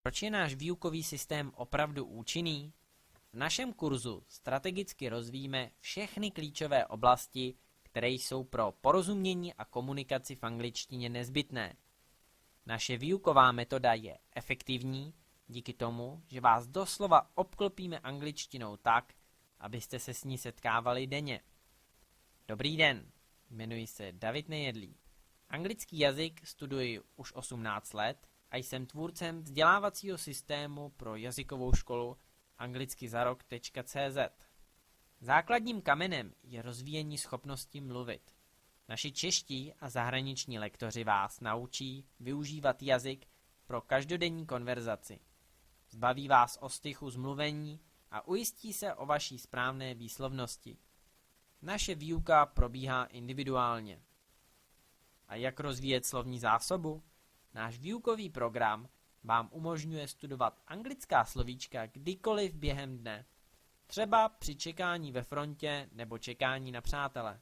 Proč je náš výukový systém opravdu účinný? V našem kurzu strategicky rozvíjíme všechny klíčové oblasti, které jsou pro porozumění a komunikaci v angličtině nezbytné. Naše výuková metoda je efektivní díky tomu, že vás doslova obklopíme angličtinou tak, abyste se s ní setkávali denně. Dobrý den, jmenuji se David Nejedlý. Anglický jazyk studuji už 18 let a jsem tvůrcem vzdělávacího systému pro jazykovou školu anglickizarok.cz. Základním kamenem je rozvíjení schopnosti mluvit. Naši čeští a zahraniční lektoři vás naučí využívat jazyk pro každodenní konverzaci. Zbaví vás ostychu z mluvení a ujistí se o vaší správné výslovnosti. Naše výuka probíhá individuálně. A jak rozvíjet slovní zásobu? Náš výukový program vám umožňuje studovat anglická slovíčka kdykoliv během dne, třeba při čekání ve frontě nebo čekání na přátele.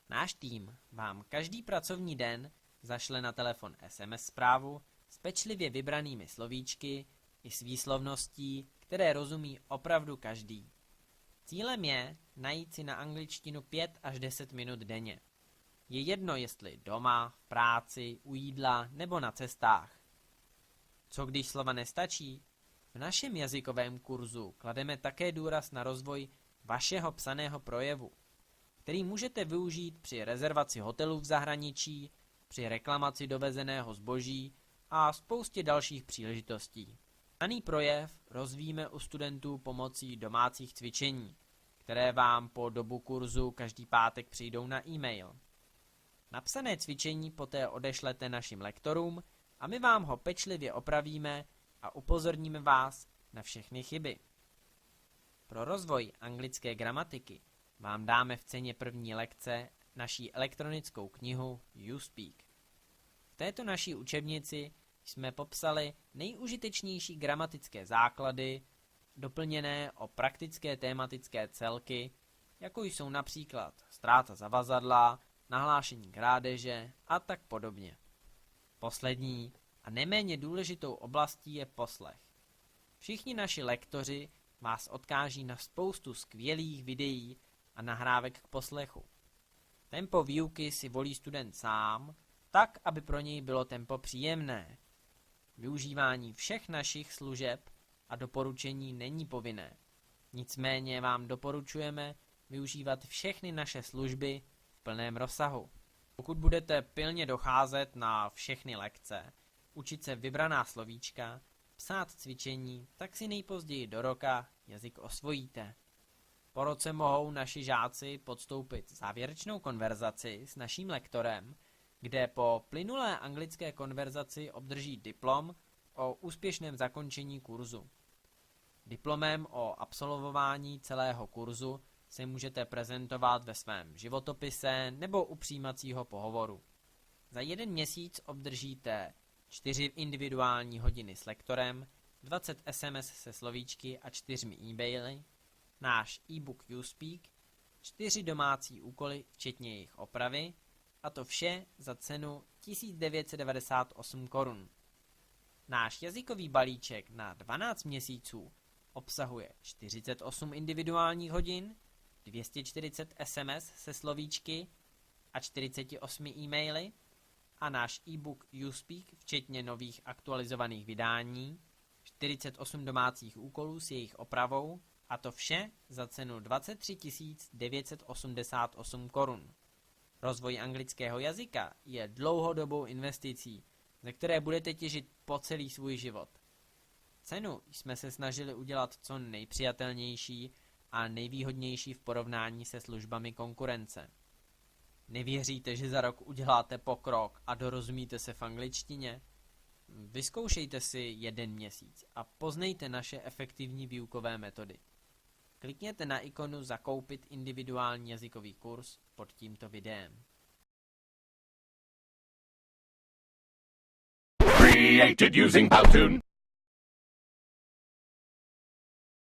Náš tým vám každý pracovní den zašle na telefon SMS zprávu s pečlivě vybranými slovíčky i s výslovností, které rozumí opravdu každý. Cílem je najít si na angličtinu 5 až 10 minut denně. Je jedno, jestli doma, v práci, u jídla nebo na cestách. Co když slova nestačí? V našem jazykovém kurzu klademe také důraz na rozvoj vašeho psaného projevu, který můžete využít při rezervaci hotelů v zahraničí, při reklamaci dovezeného zboží a spoustě dalších příležitostí. Daný projev rozvíjíme u studentů pomocí domácích cvičení, které vám po dobu kurzu každý pátek přijdou na e-mail. Napsané cvičení poté odešlete našim lektorům a my vám ho pečlivě opravíme a upozorníme vás na všechny chyby. Pro rozvoj anglické gramatiky vám dáme v ceně první lekce naší elektronickou knihu YouSpeak. V této naší učebnici jsme popsali nejužitečnější gramatické základy, doplněné o praktické tématické celky, jako jsou například ztráta zavazadla, nahlášení krádeže a tak podobně. Poslední a neméně důležitou oblastí je poslech. Všichni naši lektoři vás odkáží na spoustu skvělých videí a nahrávek k poslechu. Tempo výuky si volí student sám, tak, aby pro něj bylo tempo příjemné. Využívání všech našich služeb a doporučení není povinné. Nicméně vám doporučujeme využívat všechny naše služby v plném rozsahu. Pokud budete pilně docházet na všechny lekce, učit se vybraná slovíčka, psát cvičení, tak si nejpozději do roka jazyk osvojíte. Po roce mohou naši žáci podstoupit závěrečnou konverzaci s naším lektorem, kde po plynulé anglické konverzaci obdrží diplom o úspěšném zakončení kurzu. Diplomem o absolvování celého kurzu se můžete prezentovat ve svém životopise nebo u přijímacího pohovoru. Za 1 měsíc obdržíte 4 individuální hodiny s lektorem, 20 SMS se slovíčky a 4 e-maily, náš e-book YouSpeak, 4 domácí úkoly včetně jejich opravy, a to vše za cenu 1998 korun. Náš jazykový balíček na 12 měsíců obsahuje 48 individuálních hodin, 240 SMS se slovíčky a 48 e-maily a náš e-book YouSpeak včetně nových aktualizovaných vydání, 48 domácích úkolů s jejich opravou, a to vše za cenu 23 988 korun. Rozvoj anglického jazyka je dlouhodobou investicí, ze které budete těžit po celý svůj život. Cenu jsme se snažili udělat co nejpřijatelnější a nejvýhodnější v porovnání se službami konkurence. Nevěříte, že za rok uděláte pokrok a dorozumíte se v angličtině? Vyzkoušejte si 1 měsíc a poznejte naše efektivní výukové metody. Klikněte na ikonu Zakoupit individuální jazykový kurz pod tímto videem. Created using Powtoon.